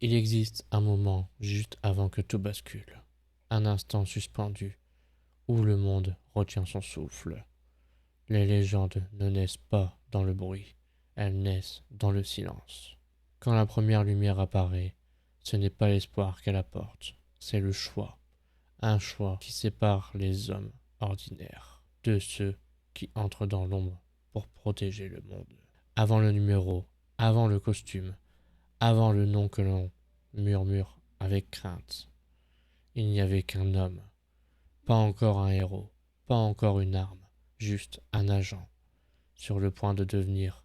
Il existe un moment juste avant que tout bascule, un instant suspendu où le monde retient son souffle. Les légendes ne naissent pas dans le bruit, elles naissent dans le silence. Quand la première lumière apparaît, ce n'est pas l'espoir qu'elle apporte, c'est le choix. Un choix qui sépare les hommes ordinaires de ceux qui entrent dans l'ombre pour protéger le monde. Avant le numéro, avant le costume, avant le nom que l'on murmure avec crainte, il n'y avait qu'un homme, pas encore un héros, pas encore une arme, juste un agent, sur le point de devenir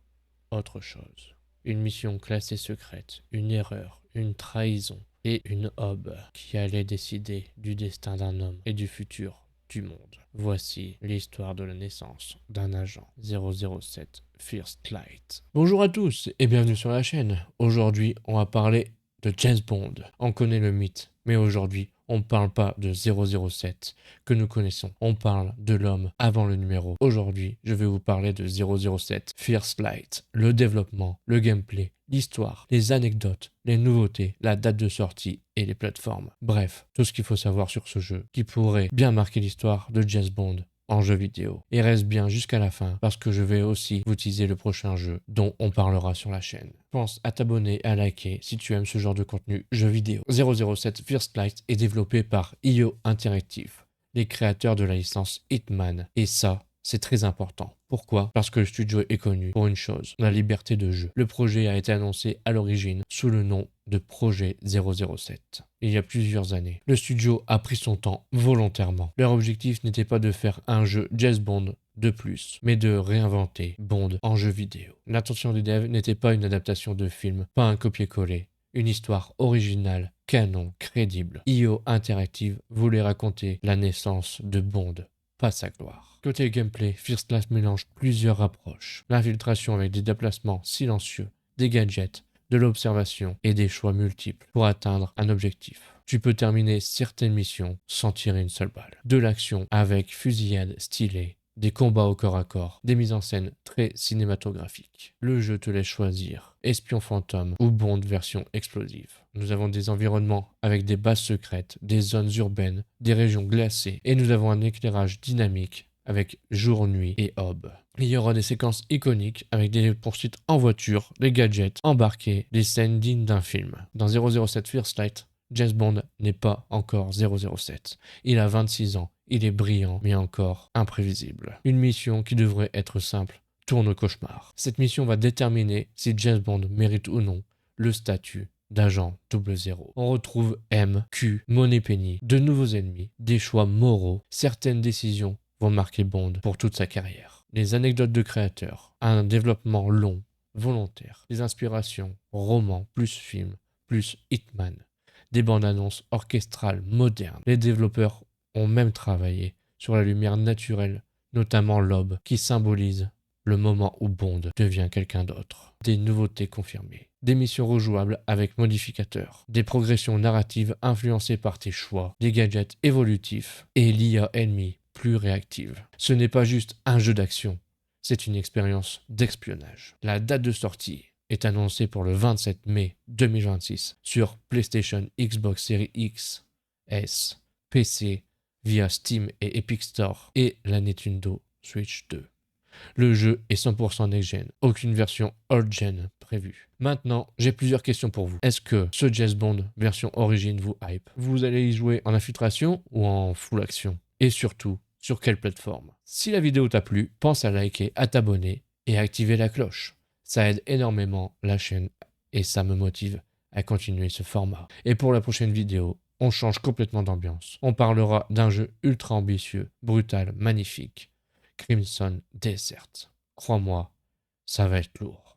autre chose. Une mission classée secrète, une erreur, une trahison et une aube qui allait décider du destin d'un homme et du futur du monde. Voici l'histoire de la naissance d'un agent 007 First Light. Bonjour à tous et bienvenue sur la chaîne. Aujourd'hui, on va parler de James Bond. On connaît le mythe, mais aujourd'hui, on ne parle pas de 007 que nous connaissons. On parle de l'homme avant le numéro. Aujourd'hui, je vais vous parler de 007 First Light. Le développement, le gameplay, l'histoire, les anecdotes, les nouveautés, la date de sortie et les plateformes. Bref, tout ce qu'il faut savoir sur ce jeu qui pourrait bien marquer l'histoire de James Bond en jeu vidéo. Et reste bien jusqu'à la fin parce que je vais aussi vous teaser le prochain jeu dont on parlera sur la chaîne. Pense à t'abonner et à liker si tu aimes ce genre de contenu jeu vidéo. 007 First Light est développé par IO Interactive, les créateurs de la licence Hitman. Et ça, c'est très important. Pourquoi? Parce que le studio est connu pour une chose, la liberté de jeu. Le projet a été annoncé à l'origine sous le nom de Projet 007. Il y a plusieurs années. Le studio a pris son temps volontairement. Leur objectif n'était pas de faire un jeu James Bond de plus, mais de réinventer Bond en jeu vidéo. L'intention des devs n'était pas une adaptation de film, pas un copier-coller. Une histoire originale, canon, crédible. IO Interactive voulait raconter la naissance de Bond, pas sa gloire. Côté gameplay, First Light mélange plusieurs approches. L'infiltration avec des déplacements silencieux, des gadgets, de l'observation et des choix multiples pour atteindre un objectif. Tu peux terminer certaines missions sans tirer une seule balle. De l'action avec fusillade stylée, des combats au corps à corps, des mises en scène très cinématographiques. Le jeu te laisse choisir espion fantôme ou Bond version explosive. Nous avons des environnements avec des bases secrètes, des zones urbaines, des régions glacées et nous avons un éclairage dynamique avec jour-nuit et aube. Il y aura des séquences iconiques avec des poursuites en voiture, des gadgets embarqués, des scènes dignes d'un film. Dans 007 First Light, James Bond n'est pas encore 007. Il a 26 ans, il est brillant mais encore imprévisible. Une mission qui devrait être simple tourne au cauchemar. Cette mission va déterminer si James Bond mérite ou non le statut d'agent 00. On retrouve M, Q, Moneypenny, de nouveaux ennemis, des choix moraux, certaines décisions vont marquer Bond pour toute sa carrière. Les anecdotes de créateurs, un développement long, volontaire, des inspirations, romans, plus films, plus Hitman, des bandes annonces orchestrales modernes. Les développeurs ont même travaillé sur la lumière naturelle, notamment l'aube, qui symbolise le moment où Bond devient quelqu'un d'autre. Des nouveautés confirmées. Des missions rejouables avec modificateurs. Des progressions narratives influencées par tes choix. Des gadgets évolutifs. Et l'IA ennemie plus réactive. Ce n'est pas juste un jeu d'action, c'est une expérience d'espionnage. La date de sortie est annoncée pour le 27 mai 2026 sur PlayStation, Xbox Series X, S, PC, via Steam et Epic Store et la Nintendo Switch 2. Le jeu est 100% next-gen, aucune version old-gen prévue. Maintenant, j'ai plusieurs questions pour vous. Est-ce que ce James Bond version origine vous hype? Vous allez y jouer en infiltration ou en full action? Et surtout, sur quelle plateforme? Si la vidéo t'a plu, pense à liker, à t'abonner et à activer la cloche. Ça aide énormément la chaîne et ça me motive à continuer ce format. Et pour la prochaine vidéo, on change complètement d'ambiance. On parlera d'un jeu ultra ambitieux, brutal, magnifique. Crimson Desert. Crois-moi, ça va être lourd.